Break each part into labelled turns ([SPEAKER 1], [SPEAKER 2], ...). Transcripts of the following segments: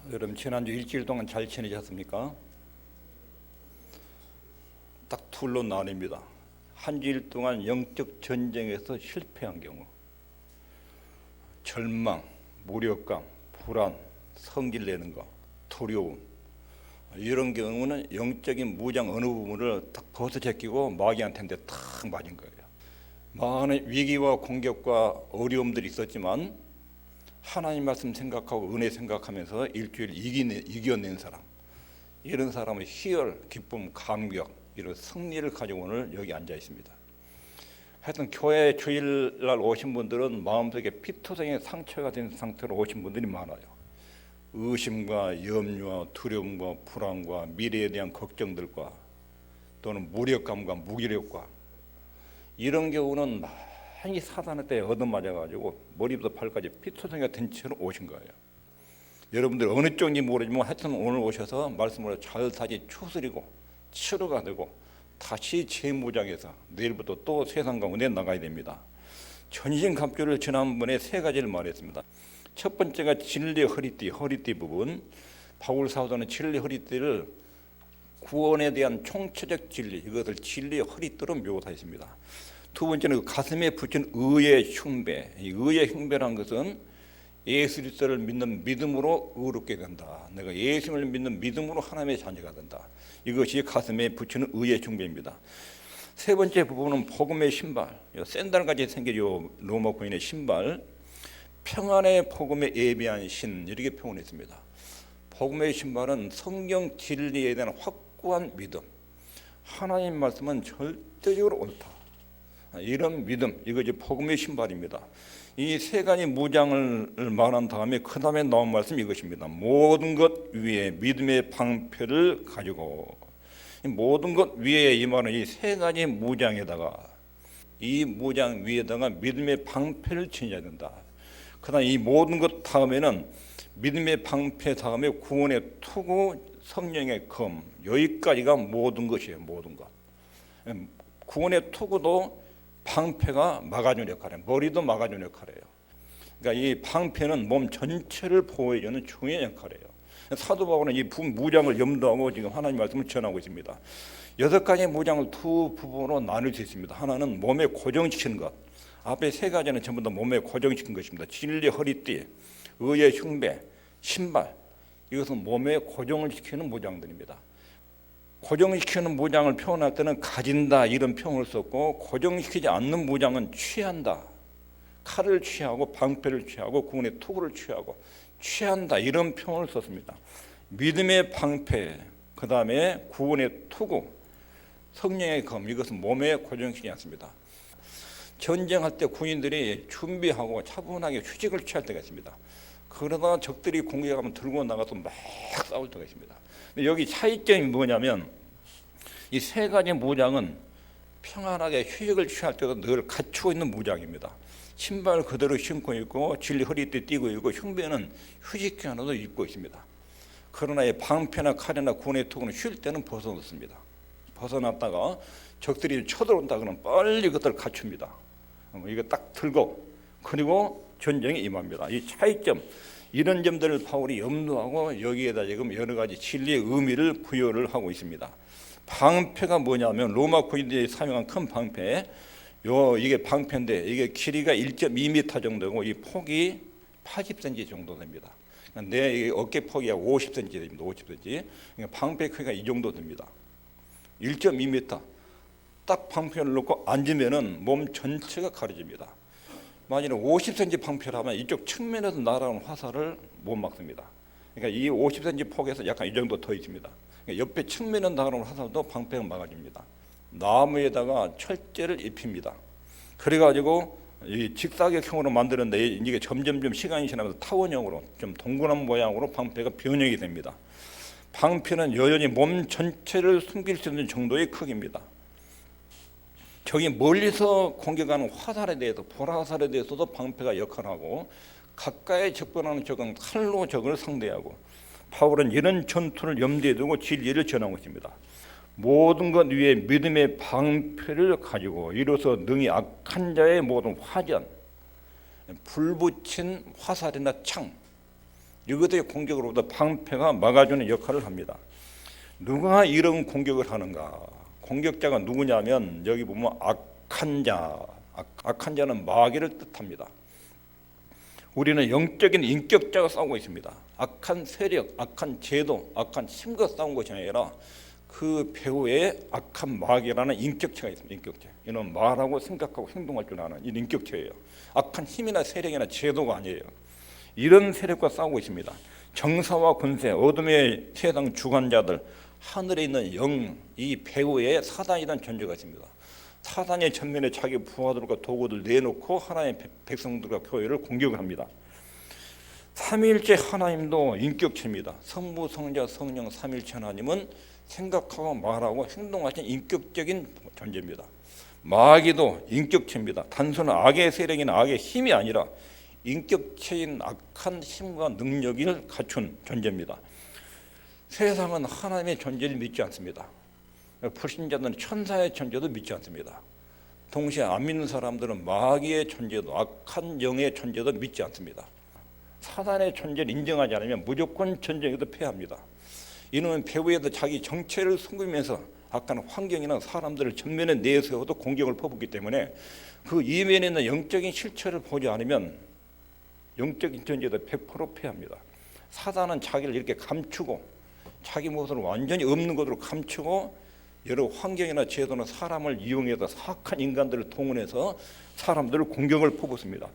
[SPEAKER 1] 여러분 지난주 일주일 동안 잘 지내셨습니까? 딱 둘로 나뉩니다. 한 주일 동안 영적 전쟁에서 실패한 경우, 절망, 무력감, 불안, 성질 내는 거, 두려움, 이런 경우는 영적인 무장 어느 부분을 딱 벗어제끼고 마귀한테 탁 맞은 거예요. 많은 위기와 공격과 어려움들이 있었지만 하나님 말씀 생각하고 은혜 생각하면서 일주일 이겨낸 사람, 이런 사람의 희열, 기쁨, 감격, 이런 승리를 가지고 오늘 여기 앉아 있습니다. 하여튼 교회 주일날 오신 분들은 마음속에 피투성의 상처가 된 상태로 오신 분들이 많아요. 의심과 염려와 두려움과 불안과 미래에 대한 걱정들과 또는 무력감과 무기력과, 이런 경우는 많이 사단한테 얻어맞아가지고 머리부터 발까지 피투성이가 된 채로 오신 거예요. 여러분들 어느 쪽인지 모르지만 하여튼 오늘 오셔서 말씀으로 잘 다시 추스리고 치료가 되고 다시 재무장해서 내일부터 또 세상 가운데 나가야 됩니다. 전신갑주를 지난번에 세 가지를 말했습니다. 첫 번째가 진리의 허리띠 부분. 바울 사도는 진리의 허리띠를 구원에 대한 총체적 진리, 이것을 진리의 허리띠로 묘사했습니다. 두 번째는 가슴에 붙인 의의 흉배. 이 의의 흉배란 것은 예수 그리스도를 믿는 믿음으로 의롭게 된다. 내가 예수를 믿는 믿음으로 하나님의 자녀가 된다. 이것이 가슴에 붙이는 의의 흉배입니다. 세 번째 부분은 복음의 신발, 샌들같이 생긴 로마 군인의 신발. 평안의 복음에 예비한 신, 이렇게 표현했습니다. 복음의 신발은 성경 진리에 대한 확고한 믿음, 하나님 말씀은 절대적으로 옳다, 이런 믿음, 이것이 복음의 신발입니다. 이 세 가지 무장을 말한 다음에 그 다음에 나온 말씀이 이것입니다. 모든 것 위에 믿음의 방패를 가지고, 모든 것 위에 이 말은 이 세 가지 무장에다가, 이 무장 위에다가 믿음의 방패를 지녀야 된다. 그 다음에 이 모든 것 다음에는 믿음의 방패 다음에 구원의 투구, 성령의 검, 여기까지가 모든 것이에요. 모든 것. 구원의 투구도 방패가 막아주는 역할이에요. 머리도 막아주는 역할이에요. 그러니까 이 방패는 몸 전체를 보호해주는 중요한 역할이에요. 사도 바울은 이 무장을 염두하고 지금 하나님 말씀을 전하고 있습니다. 6가지 무장을 두 부분으로 나눌 수 있습니다. 하나는 몸에 고정시키는 것. 앞에 세 가지는 전부 다 몸에 고정시킨 것입니다. 진리 허리띠, 의의 흉배, 신발. 이것은 몸에 고정을 시키는 무장들입니다. 고정시키는 무장을 표현할 때는 가진다, 이런 표현을 썼고, 고정시키지 않는 무장은 취한다, 칼을 취하고 방패를 취하고 구원의 투구를 취하고 취한다, 이런 표현을 썼습니다. 믿음의 방패, 그 다음에 구원의 투구, 성령의 검, 이것은 몸에 고정시키지 않습니다. 전쟁할 때 군인들이 준비하고 차분하게 휴식을 취할 때가 있습니다. 그러다가 적들이 공격하면 들고 나가서 막 싸울 때가 있습니다. 여기 차이점이 뭐냐면, 이 세 가지 무장은 평안하게 휴식을 취할 때도 늘 갖추고 있는 무장입니다. 신발 그대로 신고 있고 진리 허리띠 띠고 있고 흉배는 휴식 기간에도 입고 있습니다. 그러나 이 방패나 칼이나 구원의 투구는 쉴 때는 벗어놓습니다. 벗어놨다가 적들이 쳐들어온다 그러면 빨리 그것들을 갖춥니다. 이거 딱 들고 그리고 전쟁에 임합니다. 이 차이점, 이런 점들을 바울이 염두하고 여기에다 지금 여러 가지 진리의 의미를 부여를 하고 있습니다. 방패가 뭐냐면 로마 군인들이 사용한 큰 방패, 이게 방패인데 이게 길이가 1.2m 정도고 이 폭이 80cm 정도 됩니다. 내 어깨 폭이 50cm 됩니다. 50cm. 그러니까 방패 크기가 이 정도 됩니다. 1.2m. 딱 방패를 놓고 앉으면은 몸 전체가 가려집니다. 만약에 50cm 방패라면 이쪽 측면에서 날아오는 화살을 못 막습니다. 그러니까 이 50cm 폭에서 약간 이 정도 더 있습니다. 그러니까 옆에 측면에 날아오는 화살도 방패가 막아줍니다. 나무에다가 철제를 입힙니다. 그래가지고 이 직사각형으로 만드는데 이게 점점점 시간이 지나면서 타원형으로 좀 동그란 모양으로 방패가 변형이 됩니다. 방패는 여전히 몸 전체를 숨길 수 있는 정도의 크기입니다. 적이 멀리서 공격하는 화살에 대해서, 불화살에 대해서도 방패가 역할하고, 가까이 접근하는 적은 칼로 적을 상대하고, 바울은 이런 전투를 염두에 두고 진리를 전하고 있습니다. 모든 것 위에 믿음의 방패를 가지고 이로써 능히 악한 자의 모든 화전, 불붙인 화살이나 창, 이것의 공격으로부터 방패가 막아주는 역할을 합니다. 누가 이런 공격을 하는가? 공격자가 누구냐면 여기 보면 악한 자, 악한 자는 마귀를 뜻합니다. 우리는 영적인 인격자가 싸우고 있습니다. 악한 세력, 악한 제도, 악한 힘과 싸운 것이 아니라 그 배후에 악한 마귀라는 인격체가 있습니다. 인격체. 이는 말하고 생각하고 행동할 줄 아는 이 인격체예요. 악한 힘이나 세력이나 제도가 아니에요. 이런 세력과 싸우고 있습니다. 정사와 권세, 어둠의 세상 주관자들, 하늘에 있는 영, 이 배후에 사단이라는 존재가 있습니다. 사단의 전면에 자기 부하들과 도구들 내놓고 하나님의 백성들과 교회를 공격합니다. 삼위일체 하나님도 인격체입니다. 성부, 성자, 성령 삼위일체 하나님은 생각하고 말하고 행동하신 인격적인 존재입니다. 마귀도 인격체입니다. 단순한 악의 세력이나 악의 힘이 아니라 인격체인 악한 힘과 능력을 갖춘 존재입니다. 세상은 하나님의 존재를 믿지 않습니다. 불신자들은 천사의 존재도 믿지 않습니다. 동시에 안 믿는 사람들은 마귀의 존재도 악한 영의 존재도 믿지 않습니다. 사단의 존재를 인정하지 않으면 무조건 전쟁에도 패합니다. 이놈은 배후에서 자기 정체를 숨기면서 악한 환경이나 사람들을 전면에 내세워도 공격을 퍼붓기 때문에 그 이면에 있는 영적인 실체를 보지 않으면 영적인 존재도 100% 패합니다. 사단은 자기를 이렇게 감추고 자기 모습을 완전히 없는 것으로 감추고 여러 환경이나 제도나 사람을 이용해서 사악한 인간들을 동원해서 사람들을 공격을 퍼붓습니다.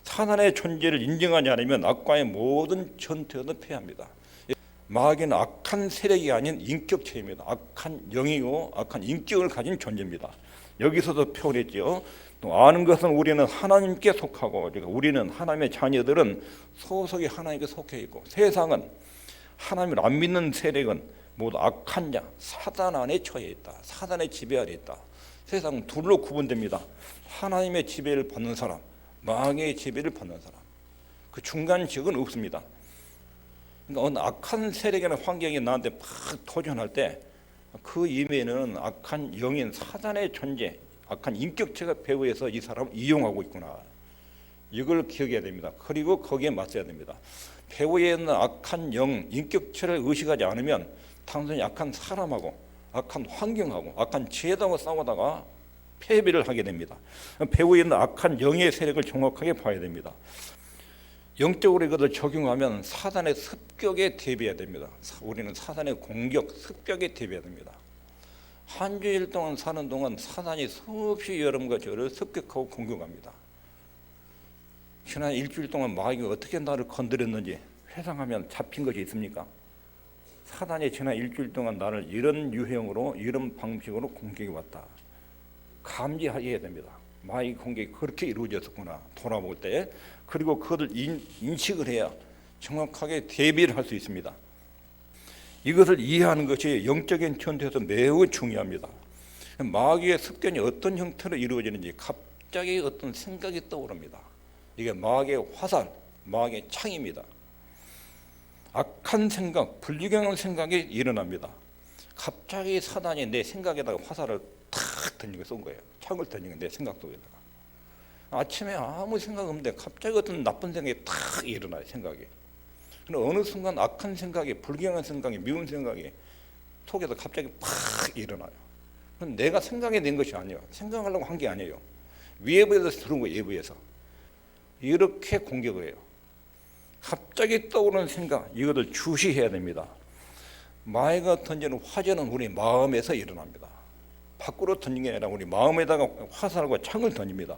[SPEAKER 1] 사단의 존재를 인정하지 않으면 악과의 모든 전투에도 패합니다. 마귀는 악한 세력이 아닌 인격체입니다. 악한 영이고 악한 인격을 가진 존재입니다. 여기서도 표현했죠. 또 아는 것은 우리는 하나님께 속하고, 그러니까 우리는 하나님의 자녀들은 소속이 하나님께 속해 있고, 세상은 하나님을 안 믿는 세력은 모두 악한 자, 사단 안에 처해 있다. 사단의 지배 아래 있다. 세상은 둘로 구분됩니다. 하나님의 지배를 받는 사람, 마귀의 지배를 받는 사람. 그 중간 지역은 없습니다. 그러니까 어느 악한 세력이나 환경이 나한테 팍 도전할 때 그 이면에는 악한 영인 사단의 존재, 악한 인격체가 배후에서 이 사람을 이용하고 있구나. 이걸 기억해야 됩니다. 그리고 거기에 맞서야 됩니다. 배후에 있는 악한 영, 인격체를 의식하지 않으면 단순히 악한 사람하고 악한 환경하고 악한 제도하고 싸우다가 패배를 하게 됩니다. 배후에 있는 악한 영의 세력을 정확하게 봐야 됩니다. 영적으로 이것을 적용하면 사단의 습격에 대비해야 됩니다. 우리는 사단의 공격, 습격에 대비해야 됩니다. 한 주일 동안 사는 동안 사단이 수없이 여러분과 저를 습격하고 공격합니다. 지난 일주일 동안 마귀가 어떻게 나를 건드렸는지 회상하면 잡힌 것이 있습니까? 사단이 지난 일주일 동안 나를 이런 유형으로 이런 방식으로 공격해 왔다. 감지해야 됩니다. 마귀 공격이 그렇게 이루어졌구나 돌아볼 때. 그리고 그것을 인식을 해야 정확하게 대비를 할 수 있습니다. 이것을 이해하는 것이 영적인 전투에서 매우 중요합니다. 마귀의 습견이 어떤 형태로 이루어지는지 갑자기 어떤 생각이 떠오릅니다. 이게 마귀의 화살, 마귀의 창입니다. 악한 생각, 불리경한 생각이 일어납니다. 갑자기 사단이 내 생각에다가 화살을 탁 던지고 쏜 거예요. 창을 던지고 내 생각 속에다가. 아침에 아무 생각 없는데 갑자기 어떤 나쁜 생각이 탁 일어나요. 생각이. 어느 순간 악한 생각이, 불경한 생각이, 미운 생각이 속에서 갑자기 팍 일어나요. 내가 생각해낸 것이 아니에요. 생각하려고 한 게 아니에요. 외부에서 들어온 거예요. 외부에서. 이렇게 공격을 해요. 갑자기 떠오르는 생각, 이것을 주시해야 됩니다. 마귀가 던지는 화재는 우리 마음에서 일어납니다. 밖으로 던진 게 아니라 우리 마음에다가 화살과 창을 던집니다.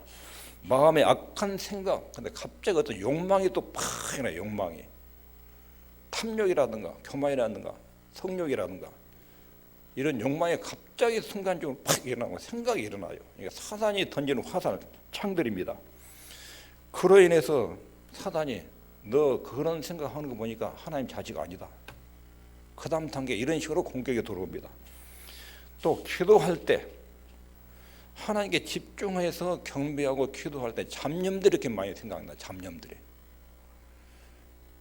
[SPEAKER 1] 마음의 악한 생각, 근데 갑자기 어떤 욕망이 또 팍 일어나요. 욕망이. 탐욕이라든가 교만이라든가 성욕이라든가 이런 욕망이 갑자기 순간적으로 팍 일어나고 생각이 일어나요. 그러니까 사단이 던지는 화살, 창들입니다. 그로 인해서 사단이 너 그런 생각하는 거 보니까 하나님 자식 아니다. 그 다음 단계 이런 식으로 공격이 들어옵니다. 또 기도할 때 하나님께 집중해서 경배하고 기도할 때 잡념들이 이렇게 많이 생각나. 잡념들이.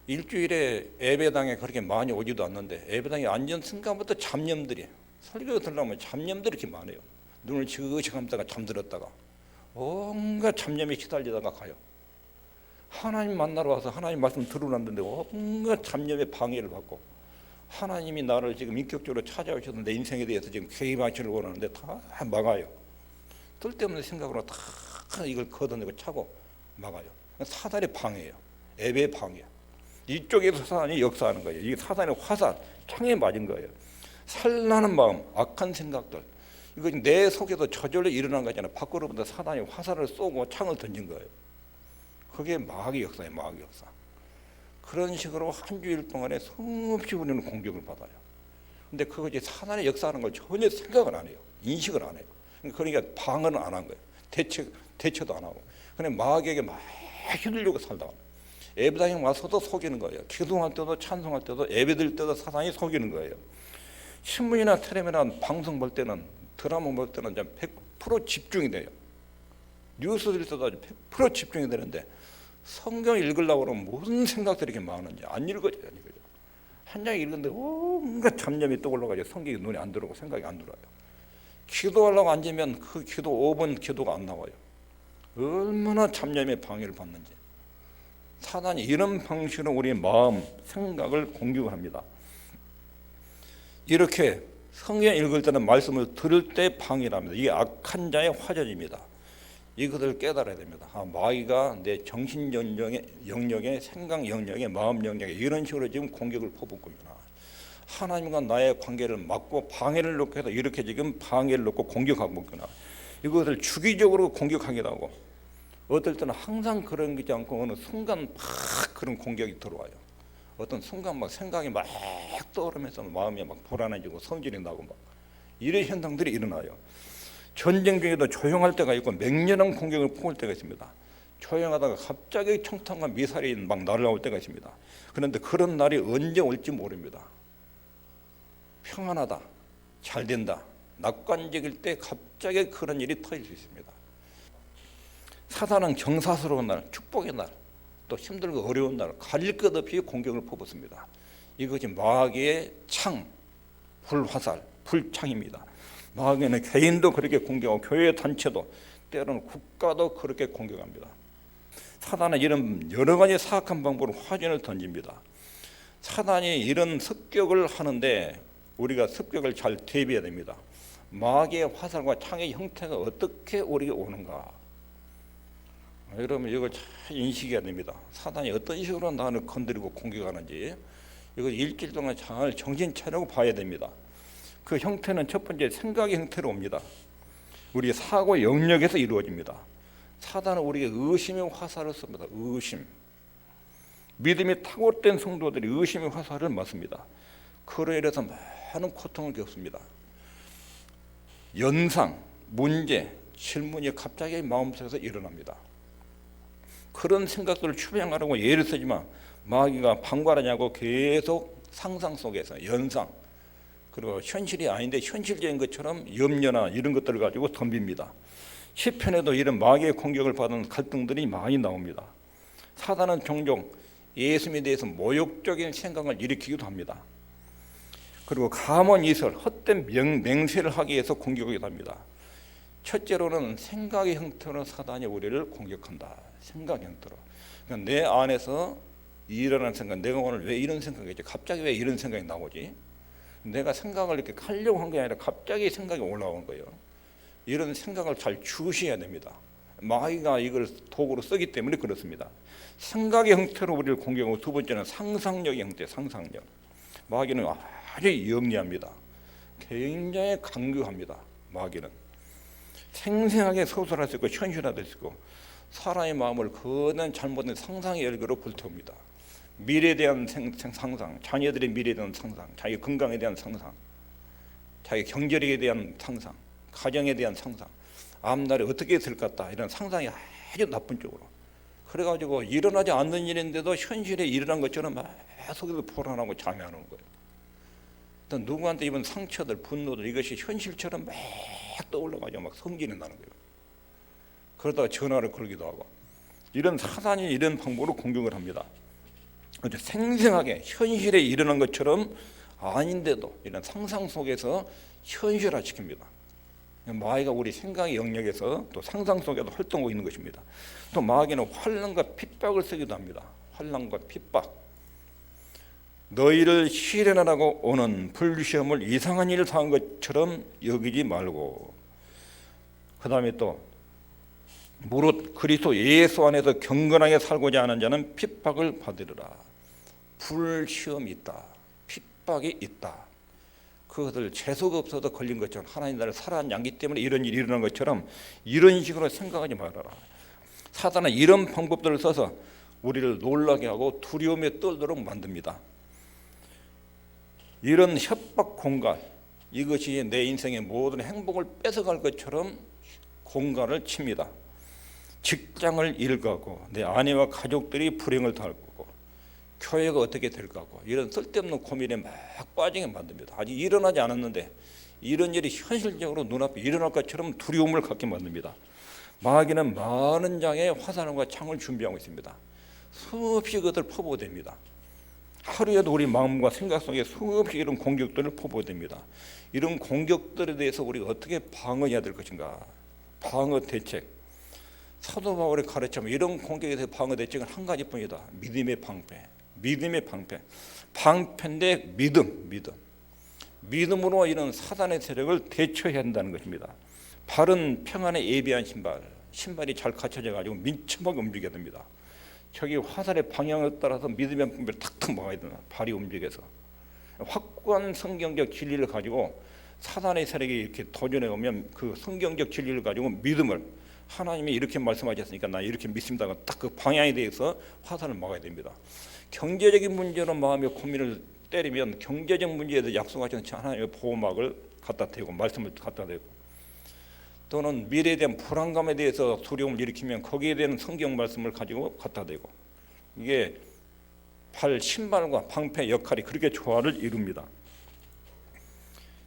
[SPEAKER 1] 일주일에 예배당에 그렇게 많이 오지도 않는데 예배당에 앉은 순간부터 잡념들이, 설교 들으려면 잡념들이 이렇게 많아요. 눈을 지그시 감다가 잠들었다가 온갖 잡념에 시달리다가 가요. 하나님 만나러 와서 하나님 말씀 들어놨는데 온갖 잡념의 방해를 받고, 하나님이 나를 지금 인격적으로 찾아오셔서 내 인생에 대해서 지금 개입하시려고 하는데 다 막아요. 쓸데없는 생각으로 다 이걸 걷어내고 차고 막아요. 사단의 방해예요. 앱의 방해. 이쪽에서 사단이 역사하는 거예요. 이게 사단의 화살, 창에 맞은 거예요. 산란한 마음, 악한 생각들, 이거 내 속에서 저절로 일어난 거잖아요. 밖으로부터 사단이 화살을 쏘고 창을 던진 거예요. 그게 마귀 역사예요. 마귀 역사. 그런 식으로 한 주일 동안에 성없이 우리는 공격을 받아요. 근데 그것이 사단의 역사하는 걸 전혀 생각을 안 해요. 인식을 안 해요. 그러니까 방어는 안 한 거예요. 대처도 안 하고. 그냥 마귀에게 막 휘둘리고 살다가 예배당에 와서도 속이는 거예요. 기도할 때도 찬송할 때도 예배드릴 때도 사단이 속이는 거예요. 신문이나 텔레비나 방송 볼 때는, 드라마 볼 때는 100% 집중이 돼요. 뉴스 들을 때도 100% 집중이 되는데 성경 읽으려고 그러면 무슨 생각들이 이렇게 많은지 안 읽어져요. 한 장 읽는데 온갖 잡념이 떠올라가지고 성경이 눈에 안 들어오고 생각이 안 들어요. 기도하려고 앉으면 그 기도 5분 기도가 안 나와요. 얼마나 잡념의 방해를 받는지. 사단이 이런 방식으로 우리의 마음, 생각을 공격을 합니다. 이렇게 성경 읽을 때는 말씀을 들을 때 방해를 합니다. 이게 악한 자의 화전입니다. 이것을 깨달아야 됩니다. 마귀가 내 정신 영역에, 생각 영역에, 마음 영역에 이런 식으로 지금 공격을 퍼붓고있구나. 하나님과 나의 관계를 막고 방해를 놓고 해서 이렇게 지금 방해를 놓고 공격하고 있구나. 이것을 주기적으로 공격하기도 하고, 어떨 때는 항상 그런 게 않고 어느 순간 막 그런 공격이 들어와요. 어떤 순간 막 생각이 막 떠오르면서 마음이 막 불안해지고 성질이 나고 막 이런 현상들이 일어나요. 전쟁 중에도 조용할 때가 있고 맹렬한 공격을 퍼올 때가 있습니다. 조용하다가 갑자기 총탄과 미사일이 막 날아올 때가 있습니다. 그런데 그런 날이 언제 올지 모릅니다. 평안하다, 잘 된다, 낙관적일 때 갑자기 그런 일이 터질 수 있습니다. 사단은 경사스러운 날, 축복의 날, 또 힘들고 어려운 날 가릴 것 없이 공격을 퍼붓습니다. 이것이 마귀의 창, 불화살, 불창입니다. 마귀는 개인도 그렇게 공격하고 교회 단체도, 때로는 국가도 그렇게 공격합니다. 사단은 이런 여러 가지 사악한 방법으로 화전을 던집니다. 사단이 이런 습격을 하는데 우리가 습격을 잘 대비해야 됩니다. 마귀의 화살과 창의 형태가 어떻게 우리에게 오는가. 여러분 이걸 잘 인식해야 됩니다. 사단이 어떤 식으로 나를 건드리고 공격하는지 이걸 일주일 동안 잘 정신 차리고 봐야 됩니다. 그 형태는 첫 번째 생각의 형태로 옵니다. 우리 사고 영역에서 이루어집니다. 사단은 우리에게 의심의 화살을 씁니다. 의심. 믿음이 탁월된 성도들이 의심의 화살을 맞습니다. 그로 인해서 많은 고통을 겪습니다. 연상, 문제, 질문이 갑자기 마음속에서 일어납니다. 그런 생각들을 추방하려고 예를 쓰지만 마귀가 방관하냐고 계속 상상 속에서 연상, 그리고 현실이 아닌데 현실적인 것처럼 염려나 이런 것들을 가지고 덤빕니다. 시편에도 이런 마귀의 공격을 받은 갈등들이 많이 나옵니다. 사단은 종종 예수님에 대해서 모욕적인 생각을 일으키기도 합니다. 그리고 가문이설, 헛된 맹세를 하기 위해서 공격하기도 합니다. 첫째로는 생각의 형태로 사단이 우리를 공격한다. 생각 형태로. 그러니까 내 안에서 일어나는 생각, 내가 오늘 왜 이런 생각이지? 갑자기 왜 이런 생각이 나오지? 내가 생각을 이렇게 하려고 한 게 아니라 갑자기 생각이 올라오는 거예요. 이런 생각을 잘 주시해야 됩니다. 마귀가 이걸 도구로 쓰기 때문에 그렇습니다. 생각의 형태로 우리를 공격하고, 두 번째는 상상력의 형태, 상상력. 마귀는 아주 영리합니다. 굉장히 강력합니다. 마귀는 생생하게 서술할 수 있고 현실화될 수 있고, 사람의 마음을 거대한 잘못된 상상의 열기로 불태웁니다. 미래에 대한 상상, 자녀들의 미래에 대한 상상, 자기 건강에 대한 상상, 자기 경제력에 대한 상상, 가정에 대한 상상, 앞날에 어떻게 될 것 같다, 이런 상상이 아주 나쁜 쪽으로. 그래가지고 일어나지 않는 일인데도 현실에 일어난 것처럼 막 속에서 불안하고 잠이 안 오는 거예요. 또 누구한테 입은 상처들, 분노들, 이것이 현실처럼 막 떠올라가지고 막 성질이 나는 거예요. 그러다가 전화를 걸기도 하고, 이런 사단이 이런 방법으로 공격을 합니다. 생생하게 현실에 일어난 것처럼 아닌데도 이런 상상 속에서 현실화시킵니다. 마귀가 우리 생각의 영역에서 또 상상 속에도 활동하고 있는 것입니다. 또 마귀는 환난과 핍박을 쓰기도 합니다. 환난과 핍박. 너희를 시련하라고 오는 불시험을 이상한 일을 당한 것처럼 여기지 말고, 그 다음에 또 무릇 그리스도 예수 안에서 경건하게 살고자 하는 자는 핍박을 받으리라. 불시험이 있다, 핍박이 있다. 그것을 재수가 없어도 걸린 것처럼, 하나님 나라를 살아남기 때문에 이런 일이 일어난 것처럼 이런 식으로 생각하지 말아라. 사단은 이런 방법들을 써서 우리를 놀라게 하고 두려움에 떨도록 만듭니다. 이런 협박 공갈, 이것이 내 인생의 모든 행복을 뺏어갈 것처럼 공갈을 칩니다. 직장을 잃어가고 내 아내와 가족들이 불행을 당할 거고 교회가 어떻게 될 거고, 이런 쓸데없는 고민에 막 빠지게 만듭니다. 아직 일어나지 않았는데 이런 일이 현실적으로 눈앞에 일어날 것처럼 두려움을 갖게 만듭니다. 마귀는 많은 장의 화살과 창을 준비하고 있습니다. 수없이 그것을 퍼부어댑니다. 하루에도 우리 마음과 생각 속에 수없이 이런 공격들을 퍼부어댑니다. 이런 공격들에 대해서 우리가 어떻게 방어해야 될 것인가? 방어 대책. 사도 바울의 가르침, 이런 공격에 대해 방어 대책은 한 가지뿐이다. 믿음의 방패. 믿음의 방패. 방패인데 믿음으로 이런 사단의 세력을 대처해야 한다는 것입니다. 발은 평안에 예비한 신발이 잘 갖춰져 가지고 민첩하게 움직여야 됩니다. 저기 화살의 방향에 따라서 믿음의 방패를 탁탁 막아야 된다. 발이 움직여서 확고한 성경적 진리를 가지고 사단의 세력이 이렇게 도전해 오면 그 성경적 진리를 가지고 믿음을, 하나님이 이렇게 말씀하셨으니까 나 이렇게 믿습니다가 딱 그 방향에 대해서 화살을 막아야 됩니다. 경제적인 문제로 마음의 고민을 때리면 경제적 문제에 대해서 약속하신 하나님의 보호막을 갖다 대고 말씀을 갖다 대고, 또는 미래에 대한 불안감에 대해서 두려움을 일으키면 거기에 대한 성경 말씀을 가지고 갖다 대고, 이게 신발과 방패 역할이 그렇게 조화를 이룹니다.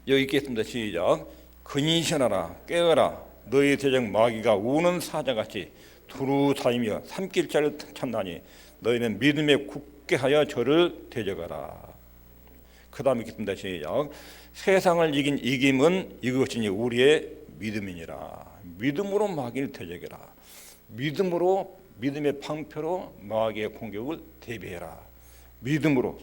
[SPEAKER 1] 여기 있겠습니다. 시작. 근신하라, 깨어라. 너희 대적 마귀가 우는 사자같이 두루 다니며 삼킬 자를 찾나니 너희는 믿음에 굳게 하여 저를 대적하라. 그 다음에 있겠습니다. 시작. 세상을 이긴 이김은 이것이니 우리의 믿음이니라. 믿음으로 마귀를 대적해라. 믿음의 방패로 마귀의 공격을 대비해라. 믿음으로.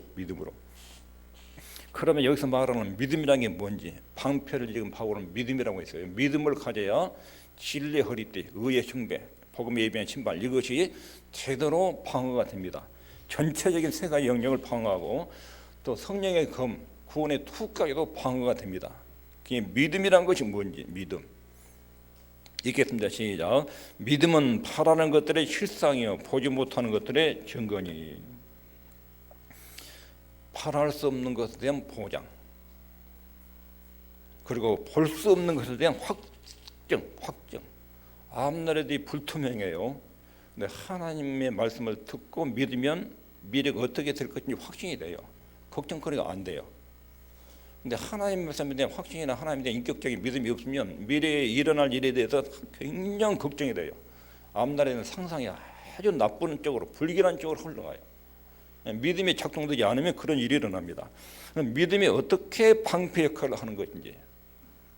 [SPEAKER 1] 그러면 여기서 말하는 믿음이라는 게 뭔지, 방패를 지금 바울은 믿음이라고 했어요. 믿음을 가져야 진리의 허리띠, 의의 흉배, 복음의 예비한 신발, 이것이 제대로 방어가 됩니다. 전체적인 세 가지 영역을 방어하고 또 성령의 검, 구원의 투까지도 방어가 됩니다. 그게 믿음이라는 것이 뭔지, 믿음. 읽겠습니다. 시작. 믿음은 바라는 것들의 실상이요 보지 못하는 것들의 증거니. 바랄 수 없는 것에 대한 보장, 그리고 볼 수 없는 것에 대한 확정. 앞날에도 불투명해요. 근데 하나님의 말씀을 듣고 믿으면 미래가 어떻게 될 것인지 확신이 돼요. 걱정거리가 안 돼요. 근데 하나님 말씀에 대한 확신이나 하나님에 대한 인격적인 믿음이 없으면 미래에 일어날 일에 대해서 굉장히 걱정이 돼요. 앞날에는 상상이 아주 나쁜 쪽으로, 불길한 쪽으로 흘러가요. 믿음이 작동되지 않으면 그런 일이 일어납니다. 믿음이 어떻게 방패 역할을 하는 것인지,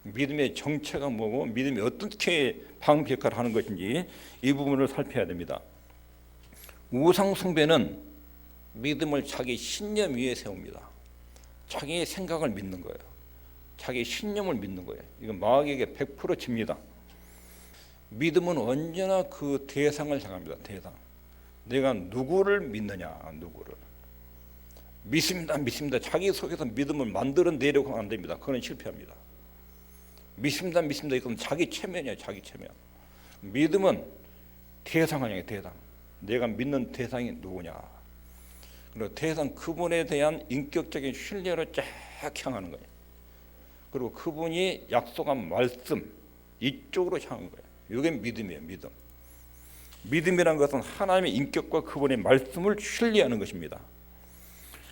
[SPEAKER 1] 믿음의 정체가 뭐고 믿음이 어떻게 방패 역할을 하는 것인지 이 부분을 살펴야 됩니다. 우상 숭배는 믿음을 자기 신념 위에 세웁니다. 자기의 생각을 믿는 거예요. 자기 신념을 믿는 거예요. 이건 마귀에게 100% 집니다. 믿음은 언제나 그 대상을 향합니다. 대상. 내가 누구를 믿느냐, 누구를. 믿습니다. 자기 속에서 믿음을 만들어내려고 하면 안 됩니다. 그건 실패합니다. 믿습니다. 이건 자기 체면이에요. 자기 체면. 믿음은 대상을 향해, 대상. 내가 믿는 대상이 누구냐. 그리고 대상, 그분에 대한 인격적인 신뢰를 쫙 향하는 거예요. 그리고 그분이 약속한 말씀, 이쪽으로 향한 거예요. 이게 믿음이에요. 믿음이라는 것은 하나님의 인격과 그분의 말씀을 신뢰하는 것입니다.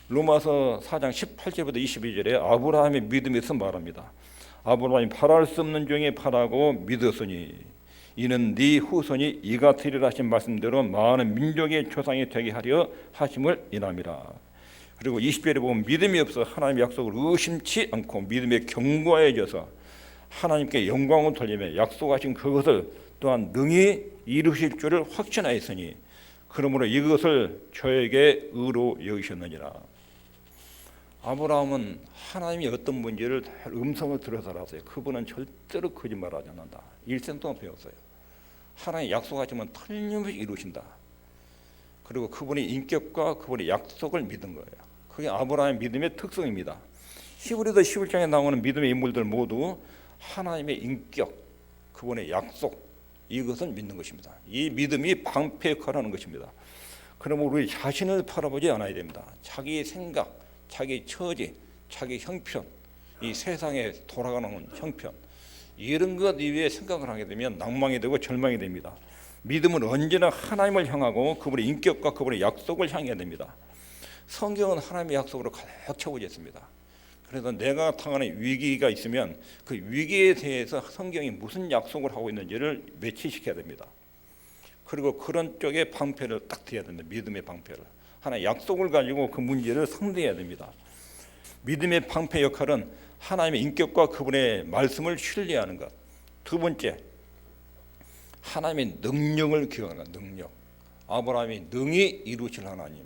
[SPEAKER 1] 로마서 4장 18절부터 22절에 아브라함의 믿음에서 말합니다. 아브라함이 바랄 수 없는 중에 바라고 믿었으니 이는 네 후손이 이가 되리라 하신 말씀대로 많은 민족의 조상이 되게 하려 하심을 인함이라. 그리고 20절에 보면 믿음이 없어 하나님의 약속을 의심치 않고 믿음에 견고해져서 하나님께 영광을 돌리며 약속하신 그것을 또한 능히 이루실 줄을 확신하였으니 그러므로 이것을 저에게 의로 여기셨느니라. 아브라함은 하나님이 어떤 문제를 음성을 들어서 알았어요. 그분은 절대로 거짓말하지 않는다. 일생 동안 배웠어요. 하나님 약속하시면 틀림없이 이루신다. 그리고 그분의 인격과 그분의 약속을 믿은 거예요. 그게 아브라함의 믿음의 특성입니다. 히브리서 11장에 나오는 믿음의 인물들 모두 하나님의 인격, 그분의 약속, 이것을 믿는 것입니다. 이 믿음이 방패 역할을 하는 것입니다. 그러면 우리 자신을 바라보지 않아야 됩니다. 자기 생각, 자기 처지, 자기 형편, 이 세상에 돌아가는 형편, 이런 것 이외에 생각을 하게 되면 낭망이 되고 절망이 됩니다. 믿음은 언제나 하나님을 향하고 그분의 인격과 그분의 약속을 향해야 됩니다. 성경은 하나님의 약속으로 가득 채워져 있습니다. 그래서 내가 당하는 위기가 있으면 그 위기에 대해서 성경이 무슨 약속을 하고 있는지를 매치시켜야 됩니다. 그리고 그런 쪽에 방패를 딱 대야 됩니다. 믿음의 방패를. 하나의 약속을 가지고 그 문제를 상대해야 됩니다. 믿음의 방패 역할은 하나님의 인격과 그분의 말씀을 신뢰하는 것. 두 번째, 하나님의 능력을 기억하는 것. 능력. 아브라함이 능히 이루실 하나님,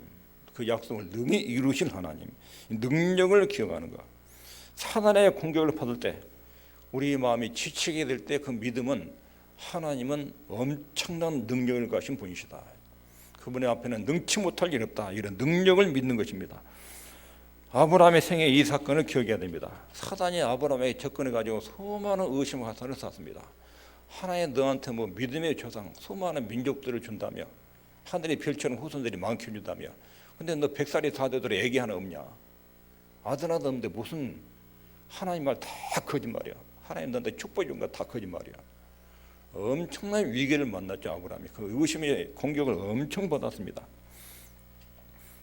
[SPEAKER 1] 그 약속을 능히 이루실 하나님, 능력을 기억하는 것. 사단의 공격을 받을 때, 우리 마음이 지치게 될 때 그 믿음은 하나님은 엄청난 능력을 가진 분이시다. 그분의 앞에는 능치 못할 일 없다. 이런 능력을 믿는 것입니다. 아브라함의 생애 이 사건을 기억해야 됩니다. 사단이 아브라함에게 접근해가지고 수많은 의심과 화살을 쐈습니다. 하나님 너한테 뭐 믿음의 조상 수많은 민족들을 준다며, 하늘의 별처럼 후손들이 많게 준다며, 근데 너 100살이 다 되도록 애기 하나 없냐? 아들 하나 없는데 무슨 하나님 말 다 거짓말이야. 하나님 너한테 축복 준 거 다 거짓말이야. 엄청난 위기를 만났죠. 아브라함이 그 의심의 공격을 엄청 받았습니다.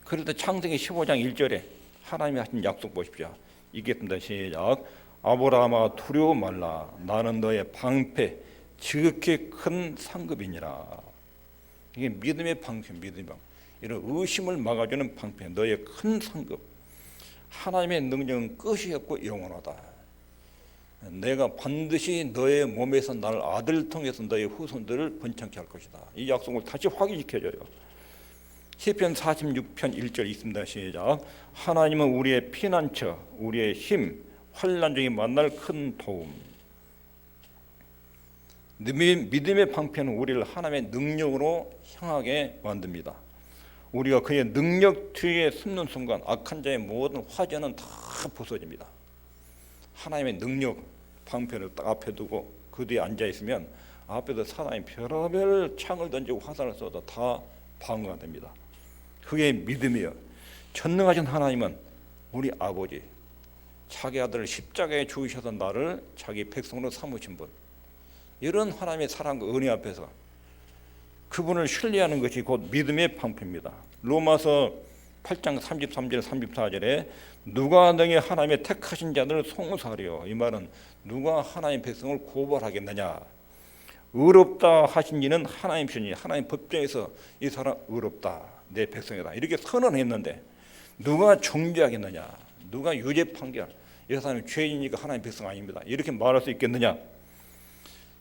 [SPEAKER 1] 그럴 때 창세기 15장 1절에 하나님이 하신 약속 보십시오. 읽겠습니다. 시작. 아브라함아 두려워 말라. 나는 너의 방패 지극히 큰 상급이니라. 이게 믿음의 방패, 믿음의 방패. 이런 의심을 막아주는 방패, 너의 큰 상급. 하나님의 능력은 끝이 없고 영원하다. 내가 반드시 너의 몸에서 날 아들을 통해서 너의 후손들을 번창케 할 것이다. 이 약속을 다시 확인시켜줘요. 시편 46편 1절 있습니다. 시작. 하나님은 우리의 피난처, 우리의 힘, 환난 중에 만날 큰 도움. 믿음의 방패는 우리를 하나님의 능력으로 향하게 만듭니다. 우리가 그의 능력 뒤에 숨는 순간 악한 자의 모든 화전은 다 부서집니다. 하나님의 능력 방패를 딱 앞에 두고 그 뒤에 앉아 있으면 앞에서 사단이 별의별 창을 던지고 화살을 쏘다 다 방어가 됩니다. 그게 믿음이에요. 전능하신 하나님은 우리 아버지, 자기 아들을 십자가에 죽이셔서 나를 자기 백성으로 삼으신 분, 이런 하나님의 사랑과 은혜 앞에서 그분을 신뢰하는 것이 곧 믿음의 방패입니다. 로마서 8장 33절 34절에 누가 능히 하나님의 택하신 자들을 송사하려, 이 말은 누가 하나님의 백성을 고발하겠느냐. 의롭다 하신 이는 하나님이시니 하나님 법정에서 이 사람 의롭다 내 백성이다 이렇게 선언했는데 누가 정죄하겠느냐, 누가 유죄 판결, 이 사람이 죄인이니까 하나님 백성 아닙니다 이렇게 말할 수 있겠느냐.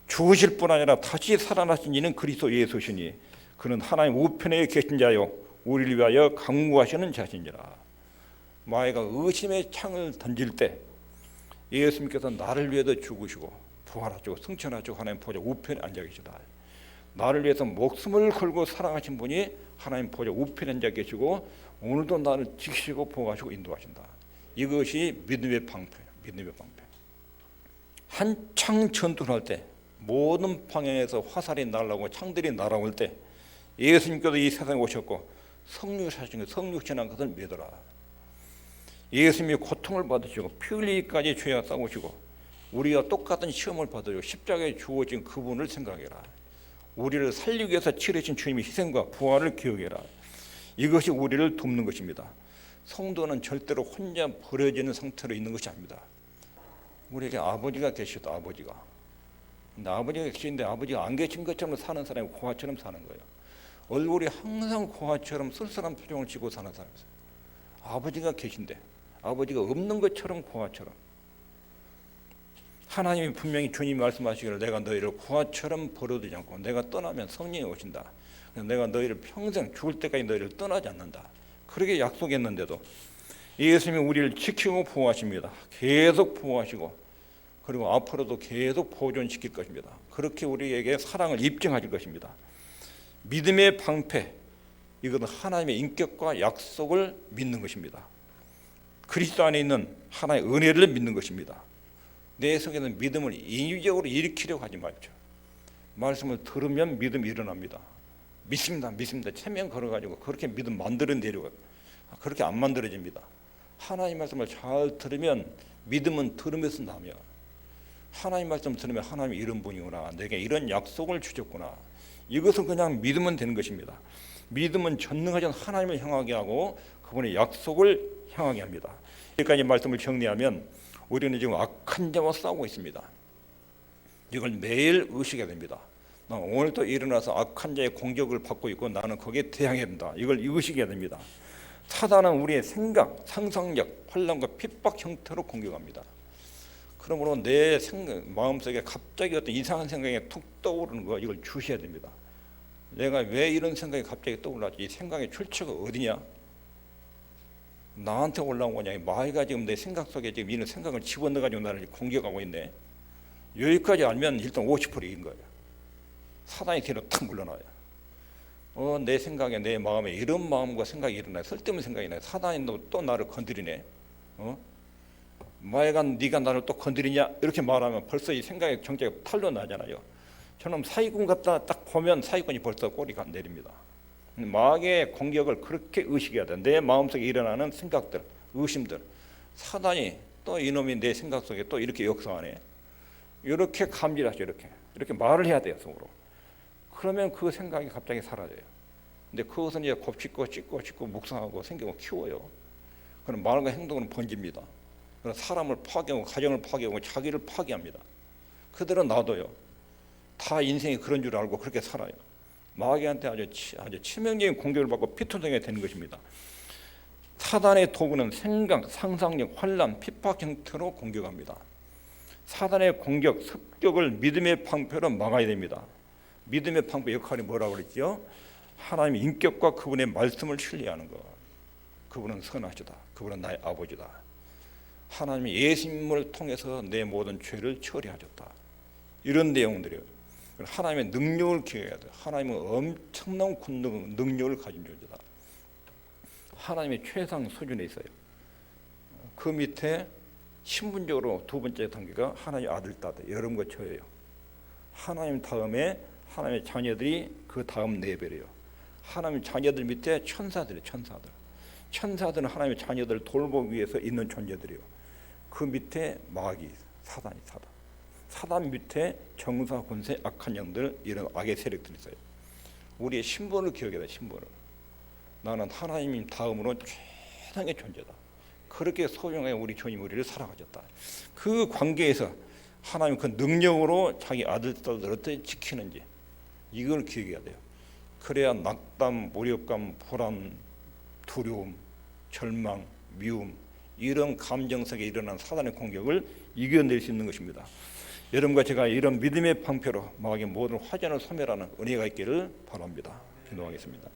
[SPEAKER 1] 죽으실 뿐 아니라 다시 살아나신 이는 그리스도 예수시니 그는 하나님 우편에 계신 자요 우리를 위하여 강구하시는 자신이라. 마귀가 의심의 창을 던질 때 예수님께서 나를 위해서 죽으시고 부활하시고 승천하시고 하나님 보좌 우편에 앉아 계시다. 나를 위해서 목숨을 걸고 사랑하신 분이 하나님 보좌 우편에 앉아 계시고 오늘도 나를 지키시고 보호하시고 인도하신다. 이것이 믿음의 방패예요. 믿음의 방패. 한창 전투를 할 때 모든 방향에서 화살이 날아오고 창들이 날아올 때 예수님께서 이 세상에 오셨고 성육하신 성육신한 것을 믿어라. 예수님이 고통을 받으시고 피 흘리기까지 죄와 싸우시고 우리가 똑같은 시험을 받으려 십자가에 주어진 그분을 생각해라. 우리를 살리기 위해서 치르신 주님의 희생과 부활을 기억해라. 이것이 우리를 돕는 것입니다. 성도는 절대로 혼자 버려지는 상태로 있는 것이 아닙니다. 우리에게 아버지가 계시다. 아버지가. 근데 아버지가 계시는데 아버지가 안 계신 것처럼 사는 사람이 고아처럼 사는 거예요. 얼굴이 항상 고아처럼 쓸쓸한 표정을 지고 사는 사람이었어요. 아버지가 계신데 아버지가 없는 것처럼 고아처럼. 하나님이 분명히 주님이 말씀하시기를 내가 너희를 고아처럼 버려두지 않고 내가 떠나면 성령이 오신다. 내가 너희를 평생 죽을 때까지 너희를 떠나지 않는다. 그렇게 약속했는데도 예수님이 우리를 지키고 보호하십니다. 계속 보호하시고 그리고 앞으로도 계속 보존시킬 것입니다. 그렇게 우리에게 사랑을 입증하실 것입니다. 믿음의 방패, 이것은 하나님의 인격과 약속을 믿는 것입니다. 그리스도 안에 있는 하나의 은혜를 믿는 것입니다. 내 속에는 믿음을 인위적으로 일으키려고 하지 말죠. 말씀을 들으면 믿음이 일어납니다. 믿습니다. 체면 걸어가지고 그렇게 믿음 만들어내려고 그렇게 안 만들어집니다. 하나님 말씀을 잘 들으면 믿음은 들으면서 나며 하나님 말씀 들으면 하나님이 이런 분이구나, 내게 이런 약속을 주셨구나, 이것은 그냥 믿으면 되는 것입니다. 믿음은 전능하신 하나님을 향하게 하고 그분의 약속을 향하게 합니다. 여기까지 말씀을 정리하면 우리는 지금 악한 자와 싸우고 있습니다. 이걸 매일 의식해야 됩니다. 오늘도 일어나서 악한 자의 공격을 받고 있고 나는 거기에 대항해야 된다. 이걸 의식해야 됩니다. 사단은 우리의 생각, 상상력, 환난과 핍박 형태로 공격합니다. 그러므로 내 마음속에 갑자기 어떤 이상한 생각이 툭 떠오르는 거, 이걸 주셔야 됩니다. 내가 왜 이런 생각이 갑자기 떠올랐지? 이 생각의 출처가 어디냐? 나한테 올라온 거냐? 마귀가 지금 내 생각 속에 지금 이런 생각을 집어넣어가지고 나를 공격하고 있네. 여기까지 알면 일단 50% 이긴 거예요. 사단이 뒤로 탁 물러나요. 내 생각에, 내 마음에 이런 마음과 생각이 일어나요. 쓸데없는 생각이 나요. 사단이 또 나를 건드리네. 마귀가 네가 나를 또 건드리냐? 이렇게 말하면 벌써 이 생각의 정체가 탈로 나잖아요. 저는 사기꾼 같다 딱 보면 사기꾼이 벌써 꼬리가 내립니다. 마귀의 공격을 그렇게 의식해야 돼. 내 마음속에 일어나는 생각들, 의심들, 사단이 또 이놈이 내 생각 속에 또 이렇게 역사하네. 이렇게 감지하죠. 이렇게 말을 해야 돼요, 속으로. 그러면 그 생각이 갑자기 사라져요. 근데 그것은 이제 곱씹고 찢고 묵상하고 생기고 키워요. 그럼 말과 행동은 번집니다. 사람을 파괴하고 가정을 파괴하고 자기를 파괴합니다. 그대로 놔둬요. 다 인생이 그런 줄 알고 그렇게 살아요. 마귀한테 아주 치명적인 공격을 받고 피투성이가 되는 것입니다. 사단의 도구는 생각, 상상력, 환난, 핍박 형태로 공격합니다. 사단의 공격, 습격을 믿음의 방패로 막아야 됩니다. 믿음의 방패 역할이 뭐라고 그랬죠? 하나님의 인격과 그분의 말씀을 신뢰하는 것. 그분은 선하시다. 그분은 나의 아버지다. 하나님이 예수님을 통해서 내 모든 죄를 처리하셨다. 이런 내용들이에요. 하나님의 능력을 기억해야 돼요. 하나님은 엄청난 능력을 가진 존재다. 하나님의 최상 수준에 있어요. 그 밑에 신분적으로 두 번째 단계가 하나님의 아들, 딸, 여러분과 저예요. 하나님 다음에 하나님의 자녀들이 그 다음 레벨이에요. 하나님의 자녀들 밑에 천사들이에요. 천사들은 하나님의 자녀들을 돌보기 위해서 있는 존재들이에요. 그 밑에 마귀, 사단 밑에 정사, 권세, 악한 영들, 이런 악의 세력들이 있어요. 우리의 신분을 기억해야 돼. 신분을. 나는 하나님 다음으로 최상의 존재다. 그렇게 소중하게 우리 주님 우리를 사랑하셨다. 그 관계에서 하나님 그 능력으로 자기 아들, 딸들을 어떻게 지키는지 이걸 기억해야 돼요. 그래야 낙담, 무력감, 불안, 두려움, 절망, 미움, 이런 감정 속에 일어난 사단의 공격을 이겨낼 수 있는 것입니다. 여러분과 제가 이런 믿음의 방패로 마귀의 모든 화전을 소멸하는 은혜가 있기를 바랍니다. 기도하겠습니다.